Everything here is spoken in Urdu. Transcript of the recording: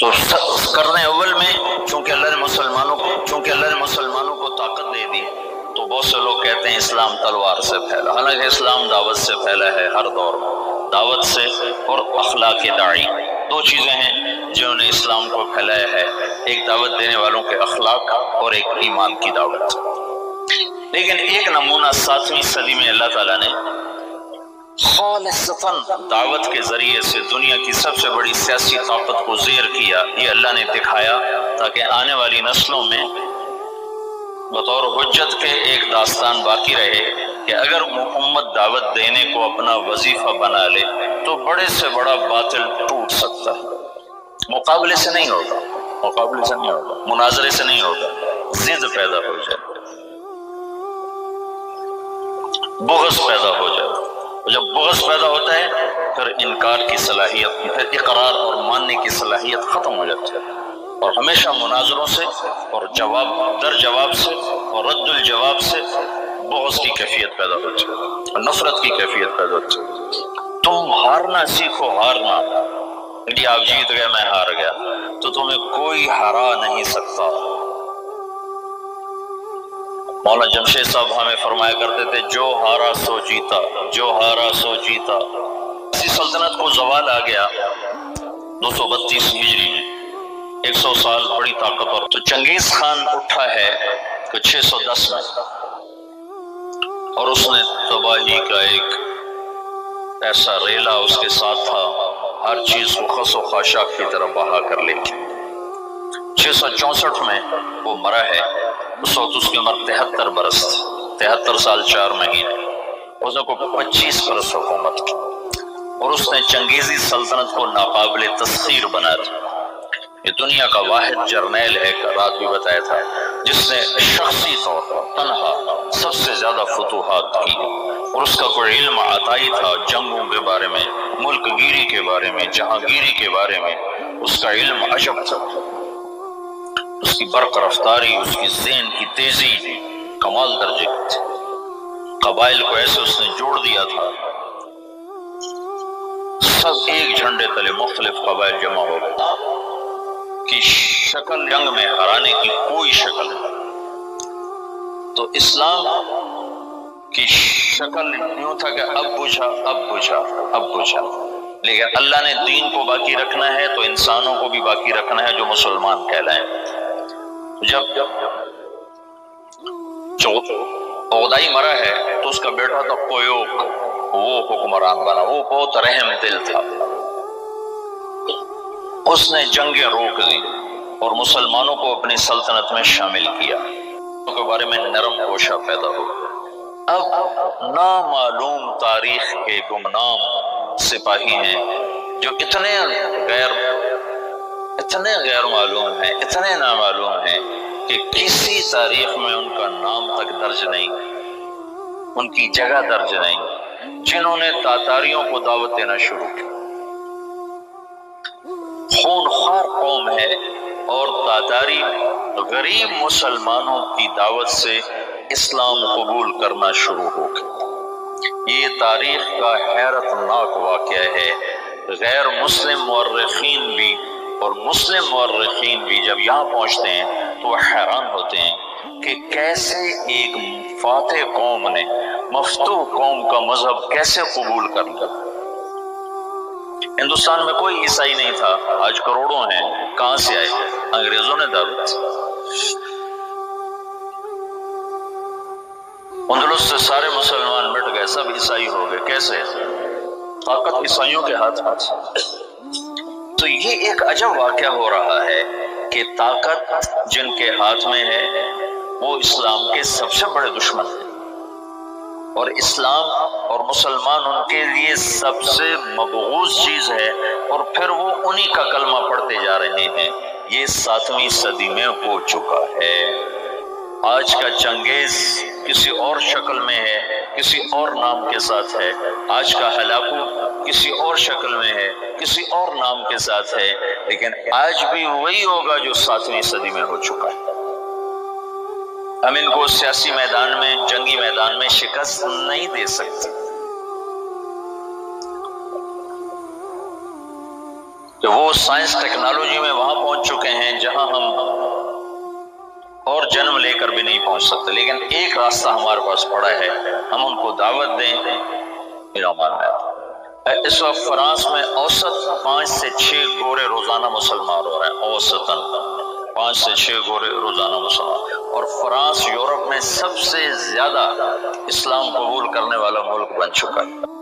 تو قرن اول میں چونکہ اللہ نے مسلمانوں کو طاقت دے دی، تو بہت سے لوگ کہتے ہیں اسلام تلوار سے پھیلا، حالانکہ اسلام دعوت سے پھیلا ہے ہر دور میں، دعوت سے اور اخلاق داعی، دو چیزیں ہیں جنہوں نے اسلام کو پھیلایا ہے، ایک دعوت دینے والوں کے اخلاق اور ایک ایمان کی دعوت۔ لیکن ایک نمونہ 7ویں صدی میں اللہ تعالیٰ نے خالصتاً دعوت کے ذریعے سے دنیا کی سب سے بڑی سیاسی طاقت کو زیر کیا، یہ اللہ نے دکھایا تاکہ آنے والی نسلوں میں بطور حجت کے ایک داستان باقی رہے کہ اگر محمد دعوت دینے کو اپنا وظیفہ بنا لے تو بڑے سے بڑا باطل ٹوٹ سکتا ہے، مقابلے سے نہیں ہوگا، مناظرے سے نہیں ہوگا، ضد پیدا ہو جائے، بغض پیدا ہو جائے، جب بغض پیدا ہوتا ہے پھر انکار کی صلاحیت، پھر اقرار اور ماننے کی صلاحیت ختم ہو جاتی ہے، اور ہمیشہ مناظروں سے اور جواب در جواب سے اور رد الجواب سے بغض کی کیفیت پیدا ہوتی ہے اور نفرت کی کیفیت پیدا ہوتی ہے۔ تم ہارنا سیکھو، ہارنا، یعنی آپ جیت گئے میں ہار گیا تو تمہیں کوئی ہرا نہیں سکتا۔ مولانا جمشید صاحب ہمیں فرمایا کرتے تھے جو ہارا سو جیتا، جو ہارا سو جیتا۔ اسی سلطنت کو زوال آ گیا 232 ہجری میں، 100 سال بڑی طاقتور، تو چنگیز خان اٹھا ہے 610 میں، اور اس نے تباہی کا ایک ایسا ریلا اس کے ساتھ تھا، ہر چیز کو خس و خاشاک کی طرح بہا کر لے گی۔ 664 میں وہ مرا ہے، اس وقت اس کی عمر 73 برس تھی، 73 سال 4 مہینے، اس نے کو 25 برس حکومت کی، اور اس نے چنگیزی سلطنت کو ناقابل تسخیر بنا دیا۔ یہ دنیا کا واحد جرنیل ہے، رات بھی بتایا تھا، جس نے شخصی طور پر تنہا سب سے زیادہ فتوحات کی، اور اس کا کوئی علم عطائی تھا جنگوں کے بارے میں، ملک گیری کے بارے میں، جہاں گیری کے بارے میں، اس کا علم عجب تھا، اس کی برق رفتاری، اس کی ذہن کی تیزی کمال درجے کی تھی، قبائل کو ایسے اس نے جوڑ دیا تھا، سب ایک جھنڈے تلے مختلف قبائل جمع ہو گئے کہ شکل جنگ میں ہرانے کی کوئی شکل نہیں۔ تو اسلام کی شکل یوں تھا کہ اب بجھا، لیکن اللہ نے دین کو باقی رکھنا ہے تو انسانوں کو بھی باقی رکھنا ہے جو مسلمان کہلائیں۔ جب عقدائی مرا ہے تو اس کا بیٹا تھا قیوق، وہ حکمران بنا، وہ بہت رحم دل تھا، اس نے جنگیں روک دی اور مسلمانوں کو اپنی سلطنت میں شامل کیا، ان کے بارے میں نرم گوشہ پیدا ہوا۔ اب نامعلوم تاریخ کے گمنام سپاہی ہیں جو اتنے غیر معلوم ہیں، اتنے نامعلوم ہیں کہ کسی تاریخ میں ان کا نام تک درج نہیں، ان کی جگہ درج نہیں، جنہوں نے تاتاریوں کو دعوت دینا شروع کی۔ خونخوار قوم ہے، اور تاتاری غریب مسلمانوں کی دعوت سے اسلام قبول کرنا شروع ہو گیا۔ یہ تاریخ کا حیرت ناک واقعہ ہے، غیر مسلم مورخین بھی اور مسلم مورخین بھی جب یہاں پہنچتے ہیں تو وہ حیران ہوتے ہیں کہ کیسے ایک فاتح قوم نے مفتوح قوم کا مذہب کیسے قبول کر لیا۔ ہندوستان میں کوئی عیسائی نہیں تھا، آج کروڑوں ہیں، کہاں سے آئے؟ انگریزوں نے دعوت۔ اندلس سے سارے مسلمان مٹ گئے، سب عیسائی ہو گئے، کیسے؟ طاقت عیسائیوں کے ہاتھ میں۔ تو یہ ایک عجب واقعہ ہو رہا ہے کہ طاقت جن کے ہاتھ میں ہے وہ اسلام کے سب سے بڑے دشمن ہیں، اور اسلام اور مسلمان ان کے لیے سب سے مبغوض چیز ہے، اور پھر وہ انہی کا کلمہ پڑھتے جا رہے ہیں۔ یہ 7ویں صدی میں ہو چکا ہے۔ آج کا چنگیز کسی اور شکل میں ہے، کسی اور نام کے ساتھ ہے، آج کا ہلاکو کسی اور شکل میں ہے، کسی اور نام کے ساتھ ہے، لیکن آج بھی وہی ہوگا جو 7ویں صدی میں ہو چکا ہے۔ ہم ان کو سیاسی میدان میں، جنگی میدان میں شکست نہیں دے سکتے۔ کہ وہ سائنس ٹیکنالوجی میں وہاں پہنچ چکے ہیں جہاں ہم اور جنم لے کر بھی نہیں پہنچ سکتے، لیکن ایک راستہ ہمارے پاس پڑا ہے، ہم ان کو دعوت دیں۔ میرا ماننا ہے اس وقت فرانس میں اوسط 5 سے 6 گورے روزانہ مسلمان ہو رہے ہیں، اوسطاً 5 سے 6 گورے روزانہ مسلمان، اور فرانس یورپ میں سب سے زیادہ اسلام قبول کرنے والا ملک بن چکا ہے۔